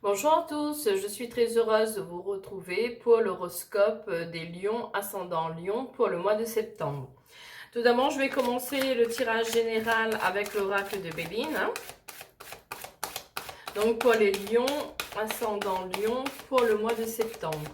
Bonjour à tous, je suis très heureuse de vous retrouver pour l'horoscope des lions ascendant lion pour le mois de septembre. Tout d'abord, je vais commencer le tirage général avec l'oracle de Béline. Donc pour les lions ascendant lion pour le mois de septembre.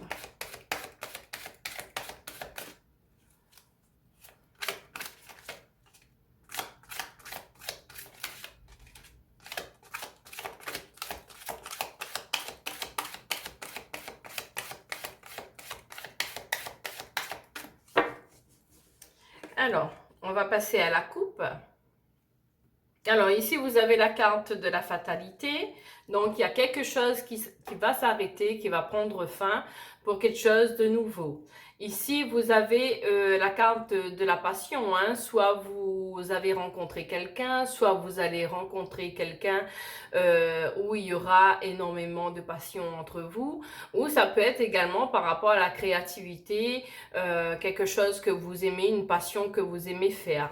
Alors, on va passer à la coupe. Alors ici, vous avez la carte de la fatalité. Donc, il y a quelque chose qui va s'arrêter, qui va prendre fin pour quelque chose de nouveau. Ici, vous avez la carte de la passion. Soit vous avez rencontré quelqu'un, soit vous allez rencontrer quelqu'un où il y aura énormément de passion entre vous. Ou ça peut être également par rapport à la créativité, quelque chose que vous aimez, une passion que vous aimez faire.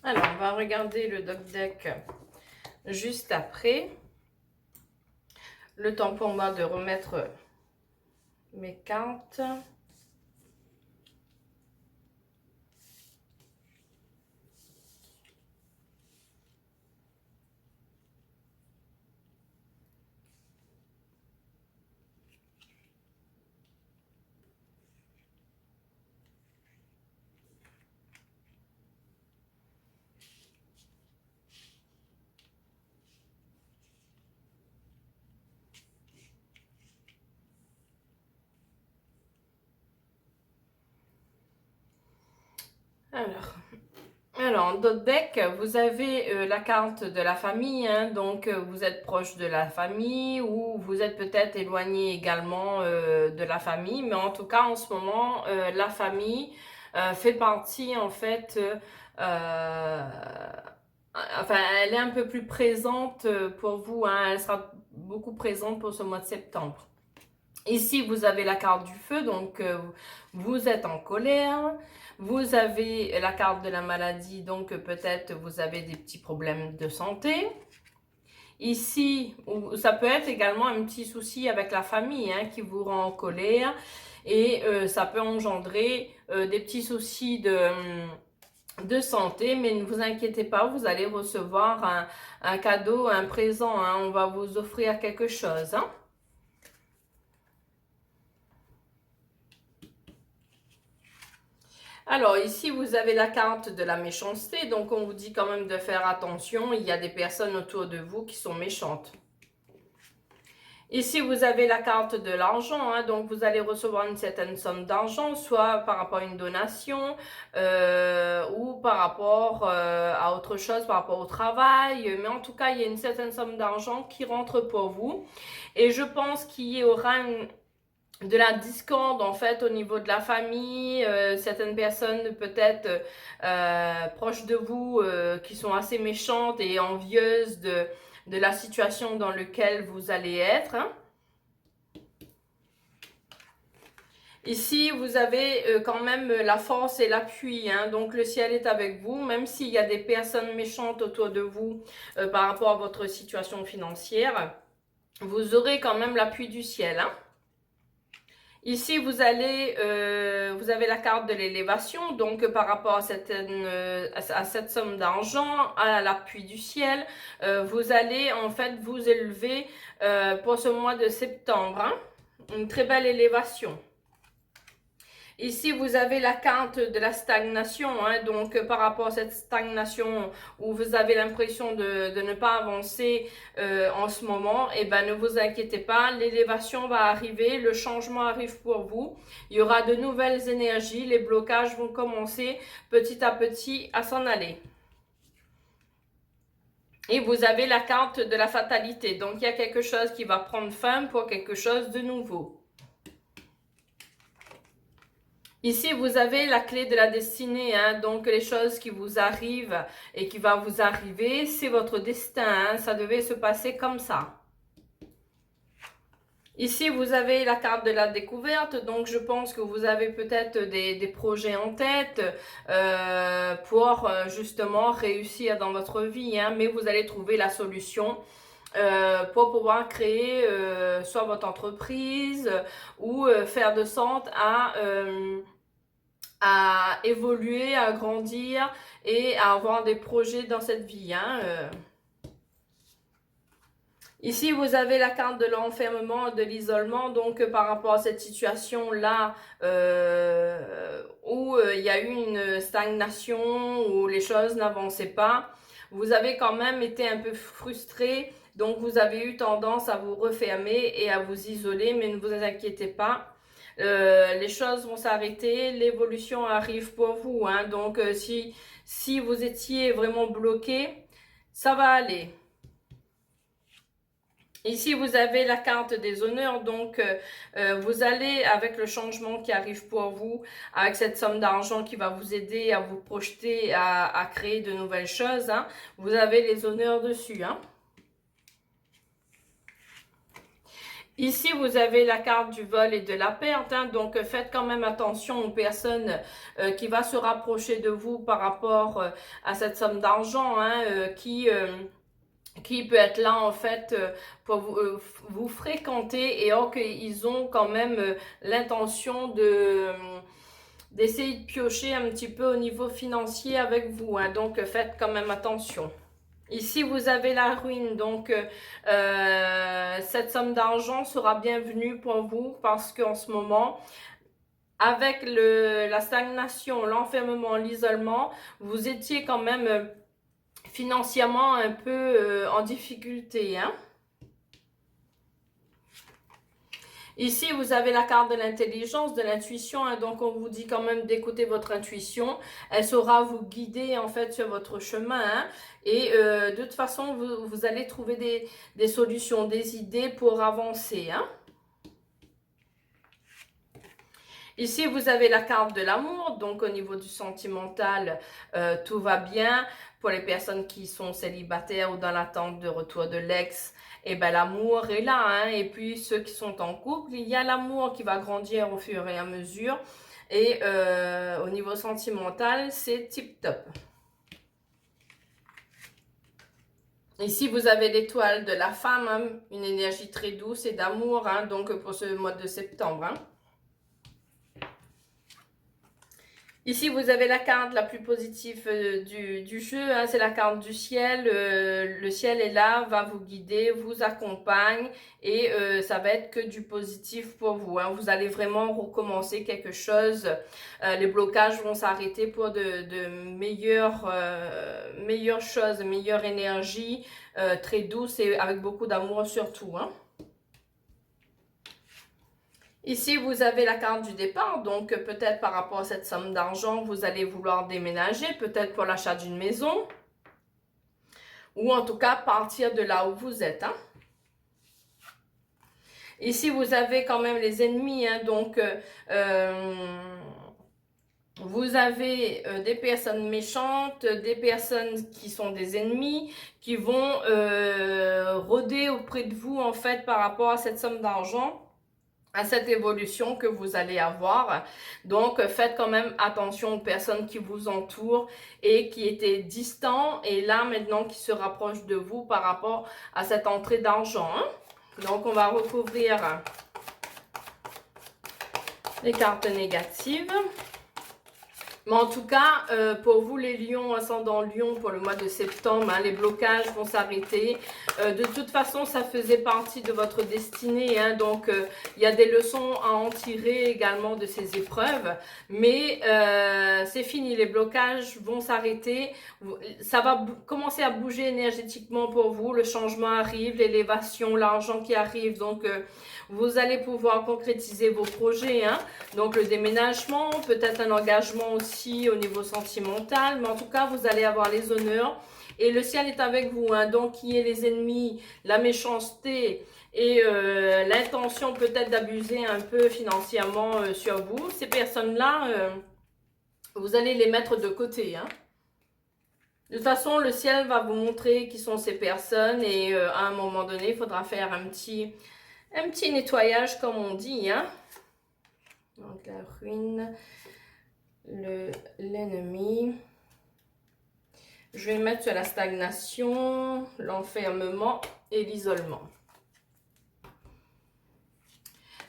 Alors, on va regarder le doc deck juste après. Le temps pour moi de remettre mes cartes. Alors, en d'autres decks, vous avez la carte de la famille, donc vous êtes proche de la famille ou vous êtes peut-être éloigné également de la famille, mais en tout cas, en ce moment, la famille fait partie, en fait, enfin, elle est un peu plus présente pour vous, elle sera beaucoup présente pour ce mois de septembre. Ici, vous avez la carte du feu, donc vous êtes en colère. Vous avez la carte de la maladie, donc peut-être vous avez des petits problèmes de santé. Ici, ça peut être également un petit souci avec la famille qui vous rend en colère. Et ça peut engendrer des petits soucis de santé, mais ne vous inquiétez pas, vous allez recevoir un cadeau, un présent. On va vous offrir quelque chose. Alors ici, vous avez la carte de la méchanceté, donc on vous dit quand même de faire attention, il y a des personnes autour de vous qui sont méchantes. Ici, vous avez la carte de l'argent, donc vous allez recevoir une certaine somme d'argent, soit par rapport à une donation ou par rapport à autre chose, par rapport au travail. Mais en tout cas, il y a une certaine somme d'argent qui rentre pour vous. Et je pense qu'il y aura de la discorde en fait au niveau de la famille, certaines personnes peut-être proches de vous qui sont assez méchantes et envieuses de la situation dans laquelle vous allez être. Ici, vous avez quand même la force et l'appui, hein, donc le ciel est avec vous, même s'il y a des personnes méchantes autour de vous par rapport à votre situation financière, vous aurez quand même l'appui du ciel, hein. Ici, vous avez la carte de l'élévation, donc par rapport à cette somme d'argent, à l'appui du ciel, vous allez en fait vous élever pour ce mois de septembre, hein. Une très belle élévation. Ici, vous avez la carte de la stagnation, hein, donc par rapport à cette stagnation où vous avez l'impression de ne pas avancer en ce moment, eh ben, ne vous inquiétez pas, l'élévation va arriver, le changement arrive pour vous, il y aura de nouvelles énergies, les blocages vont commencer petit à petit à s'en aller. Et vous avez la carte de la fatalité, donc il y a quelque chose qui va prendre fin pour quelque chose de nouveau. Ici, vous avez la clé de la destinée, hein, donc les choses qui vous arrivent et qui vont vous arriver, c'est votre destin, hein, ça devait se passer comme ça. Ici, vous avez la carte de la découverte, donc je pense que vous avez peut-être des projets en tête pour justement réussir dans votre vie, hein, mais vous allez trouver la solution pour pouvoir créer soit votre entreprise ou faire de sorte à évoluer, à grandir et à avoir des projets dans cette vie, hein. Ici, vous avez la carte de l'enfermement, de l'isolement, donc par rapport à cette situation-là où il y a eu une stagnation, où les choses n'avançaient pas, vous avez quand même été un peu frustré, donc vous avez eu tendance à vous refermer et à vous isoler, mais ne vous inquiétez pas. Les choses vont s'arrêter, l'évolution arrive pour vous, hein, donc si vous étiez vraiment bloqué, ça va aller. Ici, vous avez la carte des honneurs, donc vous allez, avec le changement qui arrive pour vous, avec cette somme d'argent qui va vous aider à vous projeter, à créer de nouvelles choses, hein, vous avez les honneurs dessus, hein. Ici, vous avez la carte du vol et de la perte, hein, donc faites quand même attention aux personnes qui vont se rapprocher de vous par rapport à cette somme d'argent, hein, qui peut être là en fait pour vous fréquenter et or qu'ils ont quand même l'intention d'essayer de piocher un petit peu au niveau financier avec vous, hein, donc faites quand même attention. Ici, vous avez la ruine, donc cette somme d'argent sera bienvenue pour vous parce qu'en ce moment, avec la stagnation, l'enfermement, l'isolement, vous étiez quand même financièrement un peu en difficulté, hein. Ici, vous avez la carte de l'intelligence, de l'intuition, hein, donc on vous dit quand même d'écouter votre intuition. Elle saura vous guider en fait sur votre chemin, hein, et de toute façon, vous allez trouver des solutions, des idées pour avancer, hein. Ici, vous avez la carte de l'amour, donc au niveau du sentimental, tout va bien. Pour les personnes qui sont célibataires ou dans l'attente de retour de l'ex, eh ben, l'amour est là, hein. Et puis, ceux qui sont en couple, il y a l'amour qui va grandir au fur et à mesure. Et au niveau sentimental, c'est tip-top. Ici, vous avez l'étoile de la femme, hein, une énergie très douce et d'amour, hein, donc pour ce mois de septembre, hein. Ici, vous avez la carte la plus positive du jeu, hein, c'est la carte du ciel. Le ciel est là, va vous guider, vous accompagne et ça va être que du positif pour vous, hein. Vous allez vraiment recommencer quelque chose. Les blocages vont s'arrêter pour de meilleures choses, meilleure énergie, très douce et avec beaucoup d'amour surtout, hein. Ici, vous avez la carte du départ, donc peut-être par rapport à cette somme d'argent, vous allez vouloir déménager, peut-être pour l'achat d'une maison, ou en tout cas partir de là où vous êtes, hein. Ici, vous avez quand même les ennemis, hein, donc vous avez des personnes méchantes, des personnes qui sont des ennemis, qui vont rôder auprès de vous en fait par rapport à cette somme d'argent. à cette évolution que vous allez avoir. Donc, faites quand même attention aux personnes qui vous entourent et qui étaient distants et là, maintenant, qui se rapprochent de vous par rapport à cette entrée d'argent. Hein? Donc, on va recouvrir les cartes négatives. Mais en tout cas, pour vous les lions, ascendant lion, pour le mois de septembre, hein, les blocages vont s'arrêter. De toute façon, ça faisait partie de votre destinée. Hein, donc, il y a des leçons à en tirer également de ces épreuves. Mais c'est fini, les blocages vont s'arrêter. Ça va commencer à bouger énergétiquement pour vous. Le changement arrive, l'élévation, l'argent qui arrive. Donc, vous allez pouvoir concrétiser vos projets. Hein, donc, le déménagement, peut-être un engagement aussi au niveau sentimental, mais en tout cas, vous allez avoir les honneurs et le ciel est avec vous. Hein, donc, qui est les ennemis, la méchanceté et l'intention peut-être d'abuser un peu financièrement sur vous, ces personnes-là, vous allez les mettre de côté. Hein. De toute façon, le ciel va vous montrer qui sont ces personnes et à un moment donné, il faudra faire un petit nettoyage, comme on dit. Hein. Donc, la ruine, l'ennemi. Je vais mettre sur la stagnation, l'enfermement et l'isolement.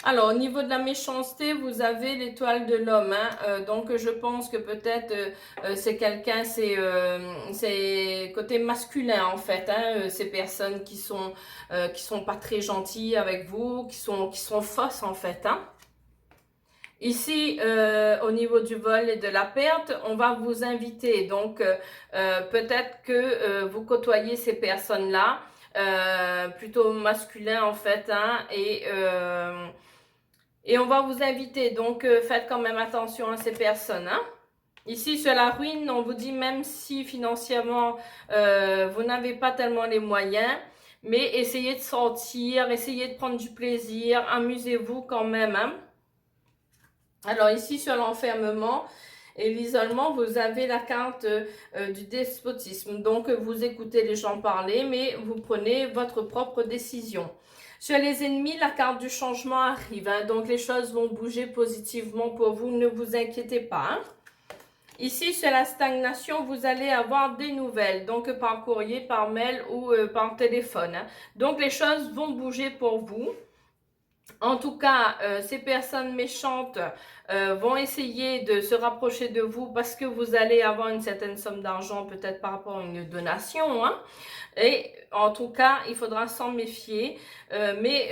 Alors, au niveau de la méchanceté, vous avez l'étoile de l'homme. Hein? Donc, je pense que peut-être c'est quelqu'un, c'est côté masculin en fait. Hein? Ces personnes qui sont pas très gentilles avec vous, qui sont fausses en fait. Hein? Ici, au niveau du vol et de la perte, on va vous inviter. Donc, peut-être que vous côtoyez ces personnes-là, plutôt masculins en fait, hein, et on va vous inviter. Donc, faites quand même attention à ces personnes. Hein. Ici, sur la ruine, on vous dit même si financièrement, vous n'avez pas tellement les moyens, mais essayez de sortir, essayez de prendre du plaisir, amusez-vous quand même, hein. Alors ici, sur l'enfermement et l'isolement, vous avez la carte du despotisme. Donc, vous écoutez les gens parler, mais vous prenez votre propre décision. Sur les ennemis, la carte du changement arrive. Hein, donc, les choses vont bouger positivement pour vous. Ne vous inquiétez pas. Hein. Ici, sur la stagnation, vous allez avoir des nouvelles. Donc, par courrier, par mail ou par téléphone. Hein. Donc, les choses vont bouger pour vous. En tout cas, ces personnes méchantes vont essayer de se rapprocher de vous parce que vous allez avoir une certaine somme d'argent, peut-être par rapport à une donation. Hein. Et en tout cas, il faudra s'en méfier. Mais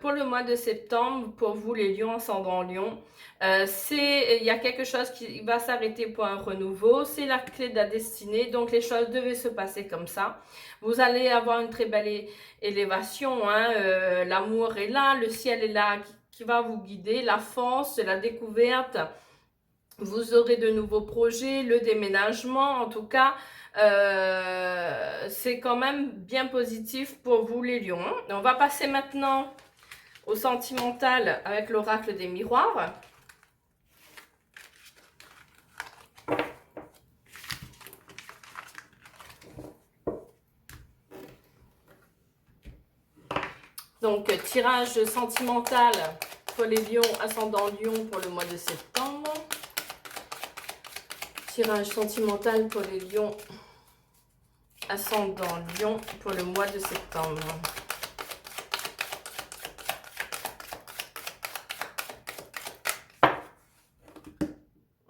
pour le mois de septembre, pour vous les lions, ascendant lion, il y a quelque chose qui va s'arrêter pour un renouveau. C'est la clé de la destinée. Donc, les choses devaient se passer comme ça. Vous allez avoir une très belle élévation. Hein, l'amour est là, le ciel est là qui va vous guider. La force, la découverte. Vous aurez de nouveaux projets, le déménagement. En tout cas, c'est quand même bien positif pour vous les lions. On va passer maintenant au sentimental avec l'oracle des miroirs. Donc, tirage sentimental pour les lions, ascendant lion pour le mois de septembre. Tirage sentimental pour les lions, ascendant lion pour le mois de septembre.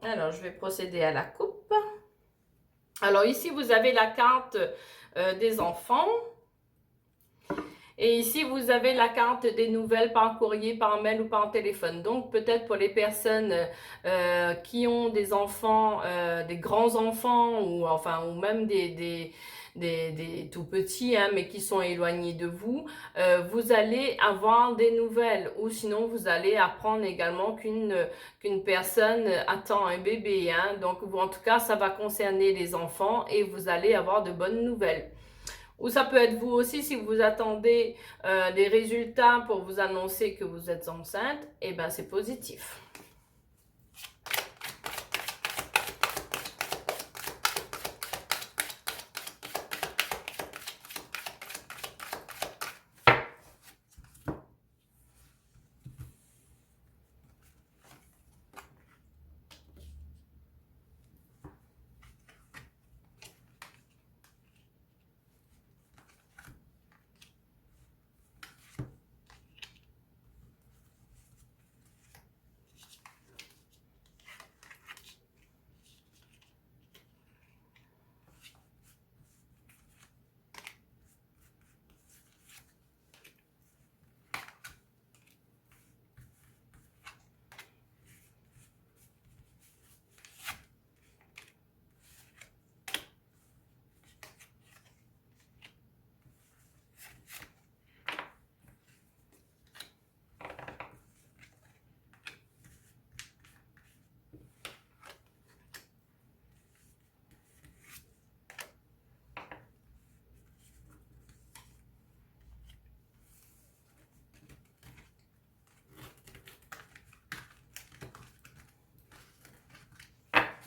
Alors, je vais procéder à la coupe. Alors, ici, vous avez la carte des enfants. Et ici, vous avez la carte des nouvelles par courrier, par mail ou par téléphone. Donc, peut-être pour les personnes qui ont des enfants, des grands-enfants ou même des tout petits, hein, mais qui sont éloignés de vous, vous allez avoir des nouvelles. Ou sinon, vous allez apprendre également qu'une personne attend un bébé. Hein. Donc, en tout cas, ça va concerner les enfants et vous allez avoir de bonnes nouvelles. Ou ça peut être vous aussi, si vous attendez des résultats pour vous annoncer que vous êtes enceinte, et bien c'est positif.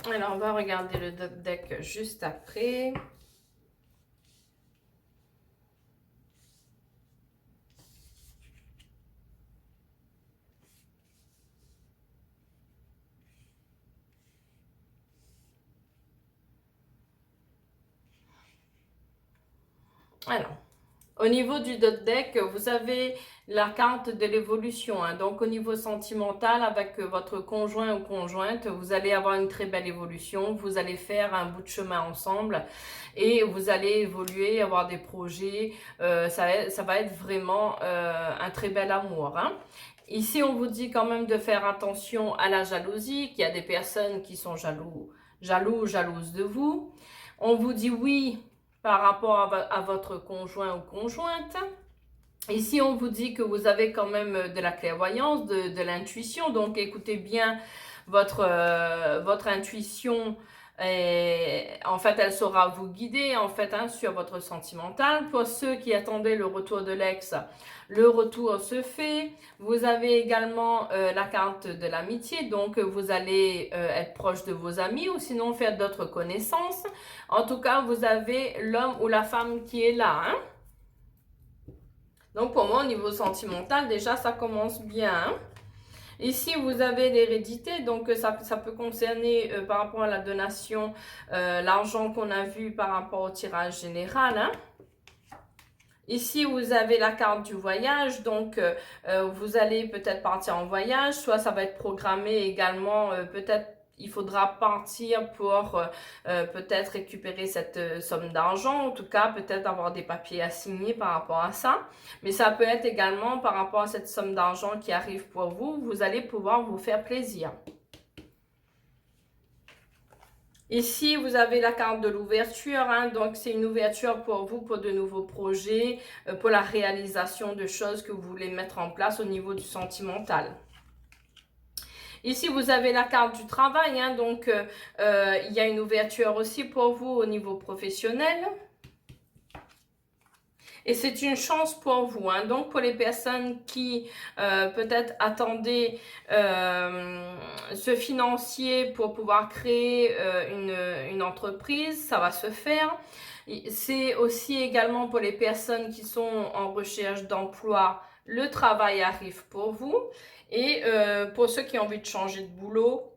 Alors, on va regarder le deck juste après. Alors, au niveau du deck, vous avez la carte de l'évolution. Hein. Donc, au niveau sentimental, avec votre conjoint ou conjointe, vous allez avoir une très belle évolution. Vous allez faire un bout de chemin ensemble et vous allez évoluer, avoir des projets. Ça va être vraiment un très bel amour. Hein. Ici, on vous dit quand même de faire attention à la jalousie, qu'il y a des personnes qui sont jalouses de vous. On vous dit oui par rapport à votre conjoint ou conjointe. Ici, on vous dit que vous avez quand même de la clairvoyance, de l'intuition. Donc, écoutez bien votre intuition. Et, en fait, elle saura vous guider en fait hein, sur votre sentimental. Pour ceux qui attendaient le retour de l'ex, le retour se fait. Vous avez également la carte de l'amitié, donc vous allez être proche de vos amis ou sinon faire d'autres connaissances. En tout cas, vous avez l'homme ou la femme qui est là. Hein? Donc pour moi, au niveau sentimental, déjà, ça commence bien. Hein? Ici, vous avez l'hérédité, donc ça peut concerner par rapport à la donation, l'argent qu'on a vu par rapport au tirage général. Hein? Ici, vous avez la carte du voyage, donc vous allez peut-être partir en voyage, soit ça va être programmé également, peut-être il faudra partir pour peut-être récupérer cette somme d'argent, en tout cas peut-être avoir des papiers à signer par rapport à ça, mais ça peut être également par rapport à cette somme d'argent qui arrive pour vous, vous allez pouvoir vous faire plaisir. Ici, vous avez la carte de l'ouverture, hein, donc c'est une ouverture pour vous, pour de nouveaux projets, pour la réalisation de choses que vous voulez mettre en place au niveau du sentimental. Ici, vous avez la carte du travail, hein, donc il y a une ouverture aussi pour vous au niveau professionnel. Et c'est une chance pour vous. Hein. Donc, pour les personnes qui peut-être attendaient ce financier pour pouvoir créer une entreprise, ça va se faire. C'est aussi également pour les personnes qui sont en recherche d'emploi, le travail arrive pour vous. Et pour ceux qui ont envie de changer de boulot,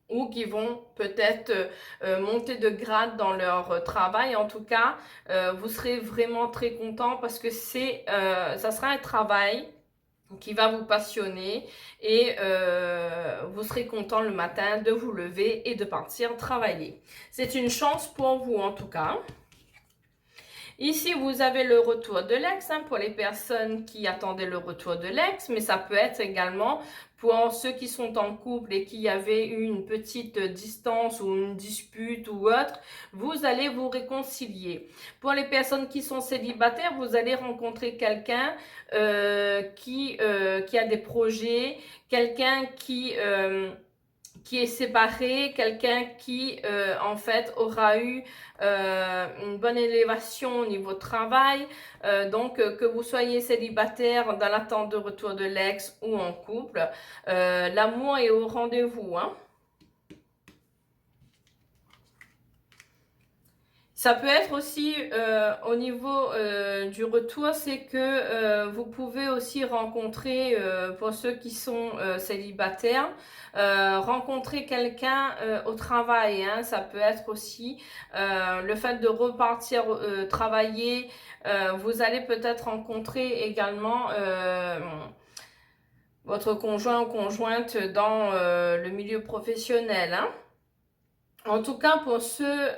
ou qui vont peut-être monter de grade dans leur travail. En tout cas, vous serez vraiment très content parce que ça sera un travail qui va vous passionner et vous serez content le matin de vous lever et de partir travailler. C'est une chance pour vous en tout cas. Ici, vous avez le retour de l'ex hein, pour les personnes qui attendaient le retour de l'ex, mais ça peut être également pour ceux qui sont en couple et qui avaient eu une petite distance ou une dispute ou autre, vous allez vous réconcilier. Pour les personnes qui sont célibataires, vous allez rencontrer quelqu'un qui a des projets, quelqu'un qui est séparé, quelqu'un qui en fait aura eu une bonne élévation au niveau travail, donc que vous soyez célibataire dans l'attente de retour de l'ex ou en couple, l'amour est au rendez-vous. Hein. Ça peut être aussi au niveau du retour, c'est que vous pouvez aussi rencontrer, pour ceux qui sont célibataires, rencontrer quelqu'un au travail. Hein, ça peut être aussi le fait de repartir travailler. Vous allez peut-être rencontrer également votre conjoint ou conjointe dans le milieu professionnel. Hein. En tout cas, pour ceux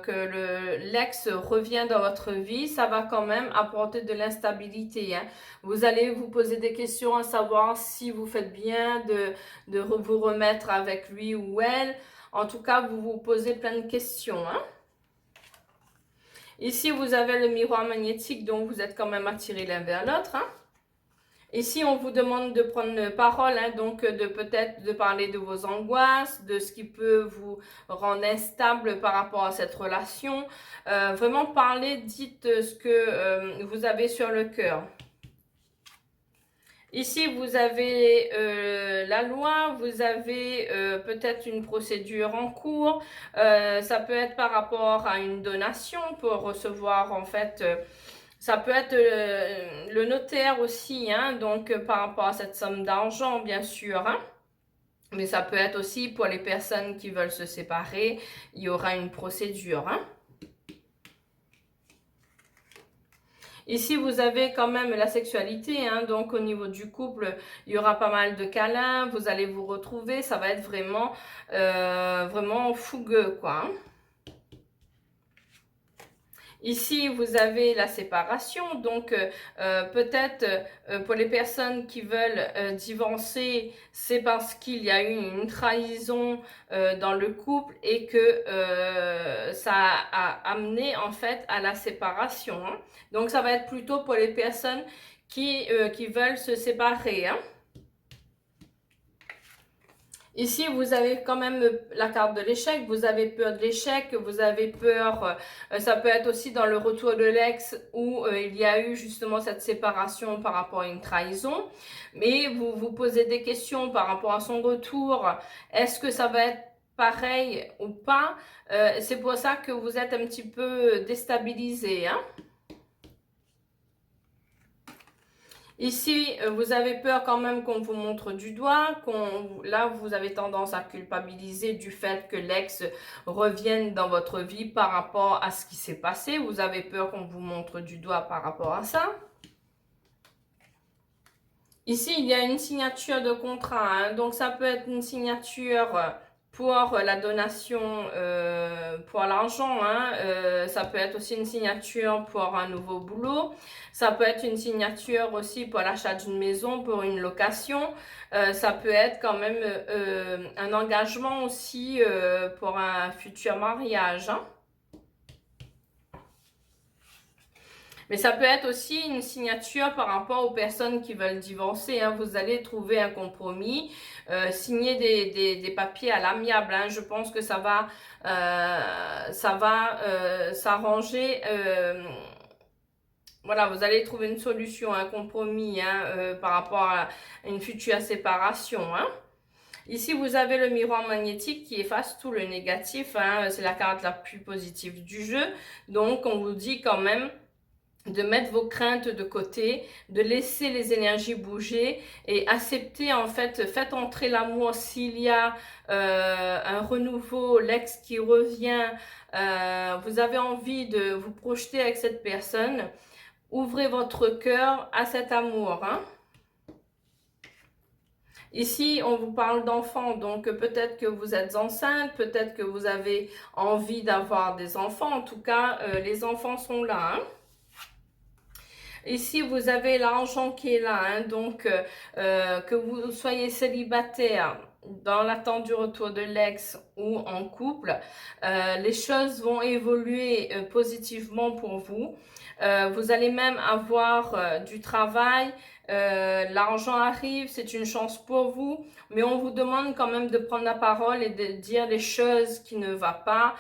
que l'ex revient dans votre vie, ça va quand même apporter de l'instabilité. Hein. Vous allez vous poser des questions à savoir si vous faites bien de vous remettre avec lui ou elle. En tout cas, vous vous posez plein de questions. Hein. Ici, vous avez le miroir magnétique, donc vous êtes quand même attirés l'un vers l'autre. Hein. Ici, on vous demande de prendre parole, hein, donc peut-être de parler de vos angoisses, de ce qui peut vous rendre instable par rapport à cette relation. Vraiment parler, dites ce que vous avez sur le cœur. Ici, vous avez la loi, vous avez peut-être une procédure en cours. Ça peut être par rapport à une donation pour recevoir, en fait, ça peut être le notaire aussi, hein, donc par rapport à cette somme d'argent, bien sûr, hein. Mais ça peut être aussi pour les personnes qui veulent se séparer, il y aura une procédure, hein. Ici, vous avez quand même la sexualité, hein, donc au niveau du couple, il y aura pas mal de câlins, vous allez vous retrouver, ça va être vraiment, vraiment fougueux, quoi, hein. Ici, vous avez la séparation, donc peut-être pour les personnes qui veulent divorcer, c'est parce qu'il y a eu une trahison dans le couple et que ça a amené en fait à la séparation, hein. Donc ça va être plutôt pour les personnes qui veulent se séparer, hein. Ici, vous avez quand même la carte de l'échec, vous avez peur de l'échec, vous avez peur, ça peut être aussi dans le retour de l'ex où il y a eu justement cette séparation par rapport à une trahison, mais vous vous posez des questions par rapport à son retour, est-ce que ça va être pareil ou pas? C'est pour ça que vous êtes un petit peu déstabilisé, hein. Ici, vous avez peur quand même qu'on vous montre du doigt, là, vous avez tendance à culpabiliser du fait que l'ex revienne dans votre vie par rapport à ce qui s'est passé. Vous avez peur qu'on vous montre du doigt par rapport à ça. Ici, il y a une signature de contrat, hein, donc ça peut être une signature pour la donation, pour l'argent, hein, ça peut être aussi une signature pour un nouveau boulot, ça peut être une signature aussi pour l'achat d'une maison, pour une location, ça peut être quand même un engagement aussi pour un futur mariage, hein. Mais ça peut être aussi une signature par rapport aux personnes qui veulent divorcer, hein. Vous allez trouver un compromis, signer des papiers à l'amiable, hein. Je pense que ça va s'arranger. Voilà, vous allez trouver une solution, un compromis, hein, par rapport à une future séparation, hein. Ici, vous avez le miroir magnétique qui efface tout le négatif, hein. C'est la carte la plus positive du jeu. Donc, on vous dit quand même de mettre vos craintes de côté, de laisser les énergies bouger et accepter, en fait, faites entrer l'amour s'il y a un renouveau, l'ex qui revient, vous avez envie de vous projeter avec cette personne, ouvrez votre cœur à cet amour, hein. Ici, on vous parle d'enfants, donc peut-être que vous êtes enceinte, peut-être que vous avez envie d'avoir des enfants, en tout cas, les enfants sont là, hein. Ici, vous avez l'argent qui est là, hein, donc que vous soyez célibataire, dans l'attente du retour de l'ex ou en couple, les choses vont évoluer positivement pour vous. Vous allez même avoir du travail, l'argent arrive, c'est une chance pour vous, mais on vous demande quand même de prendre la parole et de dire les choses qui ne vont pas,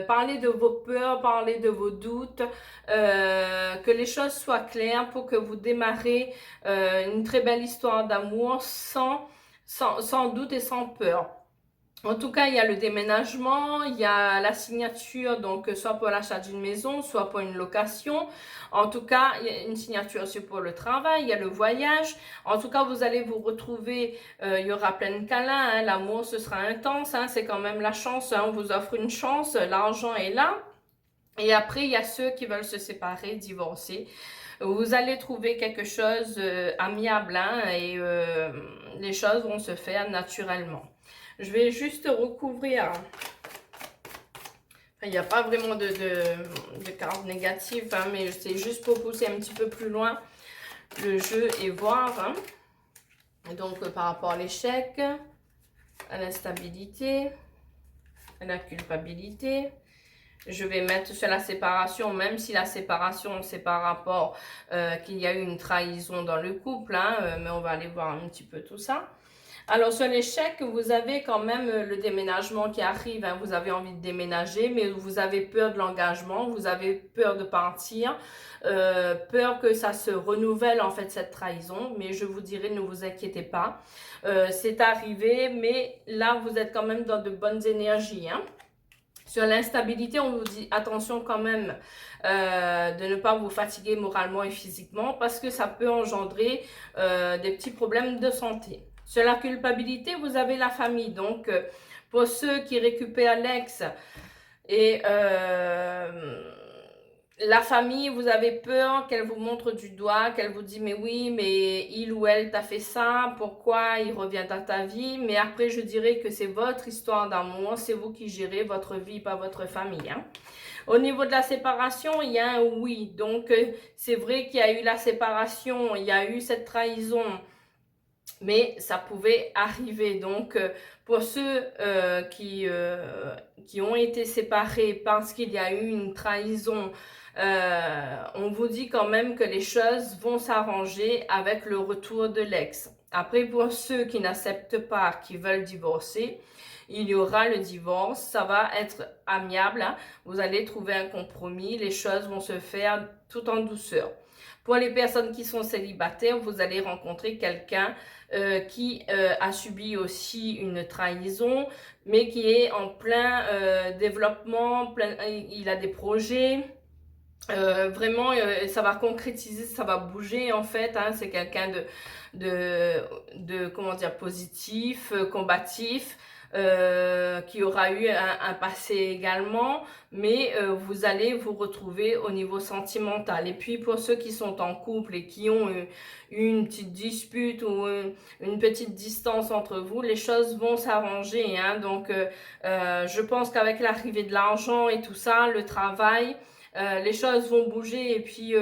parler de vos peurs, parler de vos doutes, que les choses soient claires pour que vous démarrez une très belle histoire d'amour sans doute et sans peur. En tout cas, il y a le déménagement, il y a la signature, donc soit pour l'achat d'une maison, soit pour une location. En tout cas, il y a une signature aussi pour le travail, il y a le voyage. En tout cas, vous allez vous retrouver, il y aura plein de câlins, hein, l'amour, ce sera intense, hein, c'est quand même la chance, hein, on vous offre une chance, l'argent est là. Et après, il y a ceux qui veulent se séparer, divorcer. Vous allez trouver quelque chose amiable, hein, et les choses vont se faire naturellement. Je vais juste recouvrir. Enfin, il n'y a pas vraiment de cartes négatives, hein, mais c'est juste pour pousser un petit peu plus loin le jeu et voir, hein. Donc, par rapport à l'échec, à l'instabilité, à la culpabilité. Je vais mettre sur la séparation, même si la séparation, c'est par rapport qu'il y a eu une trahison dans le couple, hein, mais on va aller voir un petit peu tout ça. Alors, sur l'échec, vous avez quand même le déménagement qui arrive, hein. Vous avez envie de déménager, mais vous avez peur de l'engagement, vous avez peur de partir, peur que ça se renouvelle, en fait, cette trahison. Mais je vous dirais, ne vous inquiétez pas. C'est arrivé, mais là, vous êtes quand même dans de bonnes énergies, hein. Sur l'instabilité, on vous dit attention quand même de ne pas vous fatiguer moralement et physiquement parce que ça peut engendrer des petits problèmes de santé. Sur la culpabilité, vous avez la famille. Donc, pour ceux qui récupèrent l'ex et la famille, vous avez peur qu'elle vous montre du doigt, qu'elle vous dit mais oui, mais il ou elle t'a fait ça, pourquoi il revient dans ta vie? Mais après, je dirais que c'est votre histoire d'amour, c'est vous qui gérez votre vie, pas votre famille, hein. Au niveau de la séparation, il y a un oui. Donc, c'est vrai qu'il y a eu la séparation, il y a eu cette trahison, mais ça pouvait arriver. Donc, pour ceux qui ont été séparés parce qu'il y a eu une trahison, on vous dit quand même que les choses vont s'arranger avec le retour de l'ex. Après, pour ceux qui n'acceptent pas, qui veulent divorcer, il y aura le divorce. Ça va être amiable, hein. Vous allez trouver un compromis. Les choses vont se faire tout en douceur. Pour les personnes qui sont célibataires, vous allez rencontrer quelqu'un qui a subi aussi une trahison, mais qui est en plein développement, il a des projets. Vraiment, ça va concrétiser, ça va bouger en fait, hein. C'est quelqu'un de comment dire, positif, combatif, qui aura eu un passé également, mais vous allez vous retrouver au niveau sentimental. Et puis pour ceux qui sont en couple et qui ont eu une petite dispute ou une petite distance entre vous, les choses vont s'arranger, hein. Donc je pense qu'avec l'arrivée de l'argent et tout ça, le travail, les choses vont bouger et puis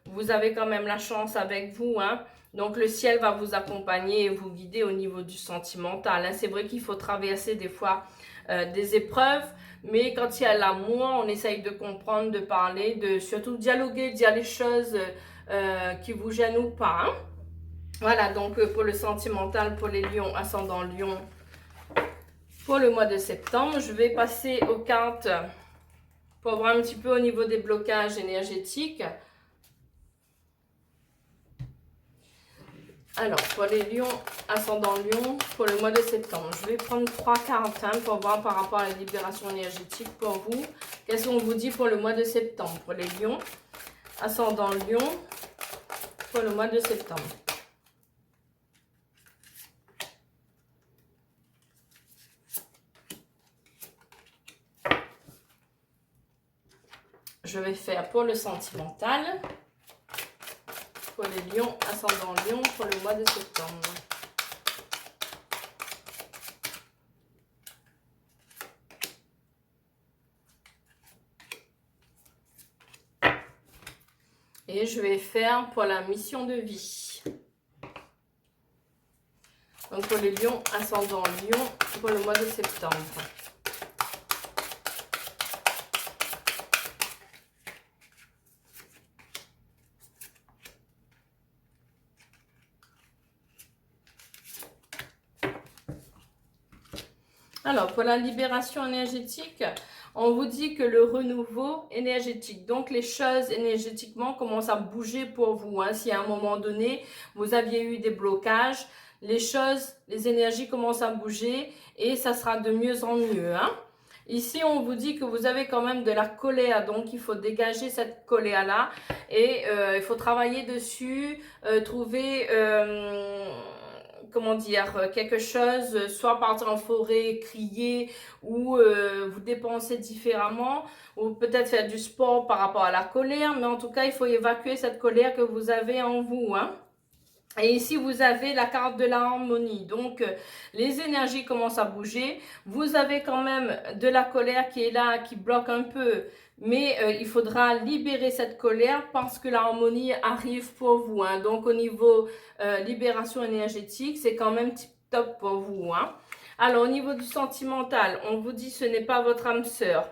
vous avez quand même la chance avec vous, hein. Donc le ciel va vous accompagner et vous guider au niveau du sentimental, hein. C'est vrai qu'il faut traverser des fois des épreuves, mais quand il y a l'amour, on essaye de comprendre, de parler, de surtout dialoguer, dire les choses qui vous gênent ou pas, hein. Voilà, donc pour le sentimental, pour les lions, ascendant lion, pour le mois de septembre, je vais passer aux cartes pour voir un petit peu au niveau des blocages énergétiques. Alors, pour les lions, ascendant lion, pour le mois de septembre, je vais prendre 3 cartes, hein, pour voir par rapport à la libération énergétique pour vous. Qu'est-ce qu'on vous dit pour le mois de septembre? Pour les lions, ascendant lion, pour le mois de septembre. Je vais faire pour le sentimental, pour les lions, ascendant lion, pour le mois de septembre. Et je vais faire pour la mission de vie. Donc pour les lions, ascendant lion, pour le mois de septembre. Alors, pour la libération énergétique, on vous dit que le renouveau énergétique, donc les choses énergétiquement commencent à bouger pour vous, hein. Si à un moment donné, vous aviez eu des blocages, les choses, les énergies commencent à bouger et ça sera de mieux en mieux, hein. Ici, on vous dit que vous avez quand même de la colère, donc il faut dégager cette colère-là et il faut travailler dessus, trouver... comment dire, quelque chose, soit partir en forêt, crier, ou vous dépenser différemment, ou peut-être faire du sport par rapport à la colère, mais en tout cas, il faut évacuer cette colère que vous avez en vous, hein. Et ici, vous avez la carte de la harmonie. Donc, les énergies commencent à bouger. Vous avez quand même de la colère qui est là, qui bloque un peu. Mais il faudra libérer cette colère parce que la harmonie arrive pour vous, hein. Donc, au niveau libération énergétique, c'est quand même tip top pour vous, hein. Alors, au niveau du sentimental, on vous dit ce n'est pas votre âme sœur.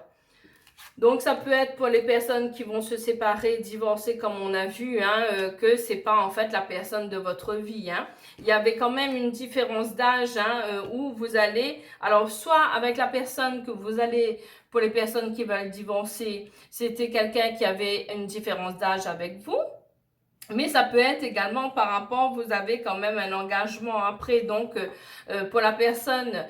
Donc, ça peut être pour les personnes qui vont se séparer, divorcer, comme on a vu, hein, que c'est pas en fait la personne de votre vie. Hein. Il y avait quand même une différence d'âge hein, où vous allez, alors soit avec la personne que vous allez, pour les personnes qui veulent divorcer, c'était quelqu'un qui avait une différence d'âge avec vous. Mais ça peut être également par rapport, vous avez quand même un engagement après. Donc, pour la personne,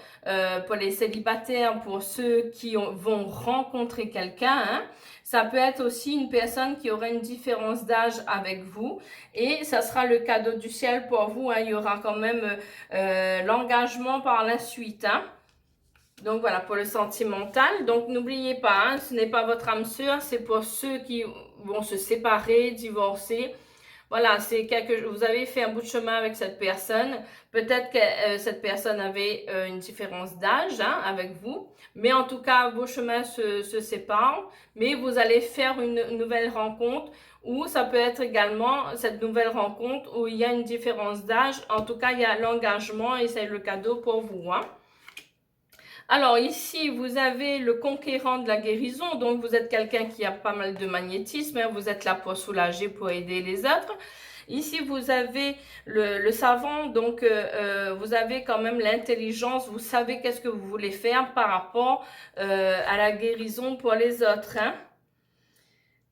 pour les célibataires, pour ceux qui vont rencontrer quelqu'un, hein, ça peut être aussi une personne qui aura une différence d'âge avec vous. Et ça sera le cadeau du ciel pour vous. Hein. Il y aura quand même l'engagement par la suite. Hein. Donc voilà, pour le sentimental. Donc n'oubliez pas, hein, ce n'est pas votre âme sœur, c'est pour ceux qui vont se séparer, divorcer. Voilà, c'est vous avez fait un bout de chemin avec cette personne. Peut-être que cette personne avait une différence d'âge hein, avec vous. Mais en tout cas, vos chemins se séparent. Mais vous allez faire une nouvelle rencontre. Ou ça peut être également cette nouvelle rencontre où il y a une différence d'âge. En tout cas, il y a l'engagement et c'est le cadeau pour vous. Hein. Alors ici, vous avez le conquérant de la guérison. Donc, vous êtes quelqu'un qui a pas mal de magnétisme. Hein, vous êtes là pour soulager, pour aider les autres. Ici, vous avez le savant. Donc, vous avez quand même l'intelligence. Vous savez qu'est-ce que vous voulez faire par rapport à la guérison pour les autres. Hein.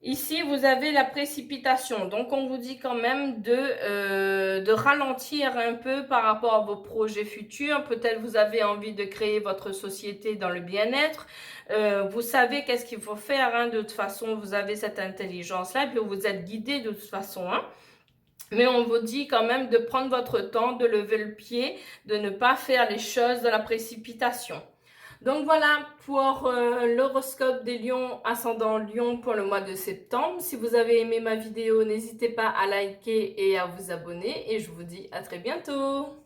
Ici, vous avez la précipitation. Donc, on vous dit quand même de ralentir un peu par rapport à vos projets futurs. Peut-être vous avez envie de créer votre société dans le bien-être. Vous savez qu'est-ce qu'il faut faire. Hein. De toute façon, vous avez cette intelligence-là. Puis, vous êtes guidé de toute façon. Hein. Mais on vous dit quand même de prendre votre temps, de lever le pied, de ne pas faire les choses de la précipitation. Donc voilà pour l'horoscope des lions, ascendant lion pour le mois de septembre. Si vous avez aimé ma vidéo, n'hésitez pas à liker et à vous abonner. Et je vous dis à très bientôt.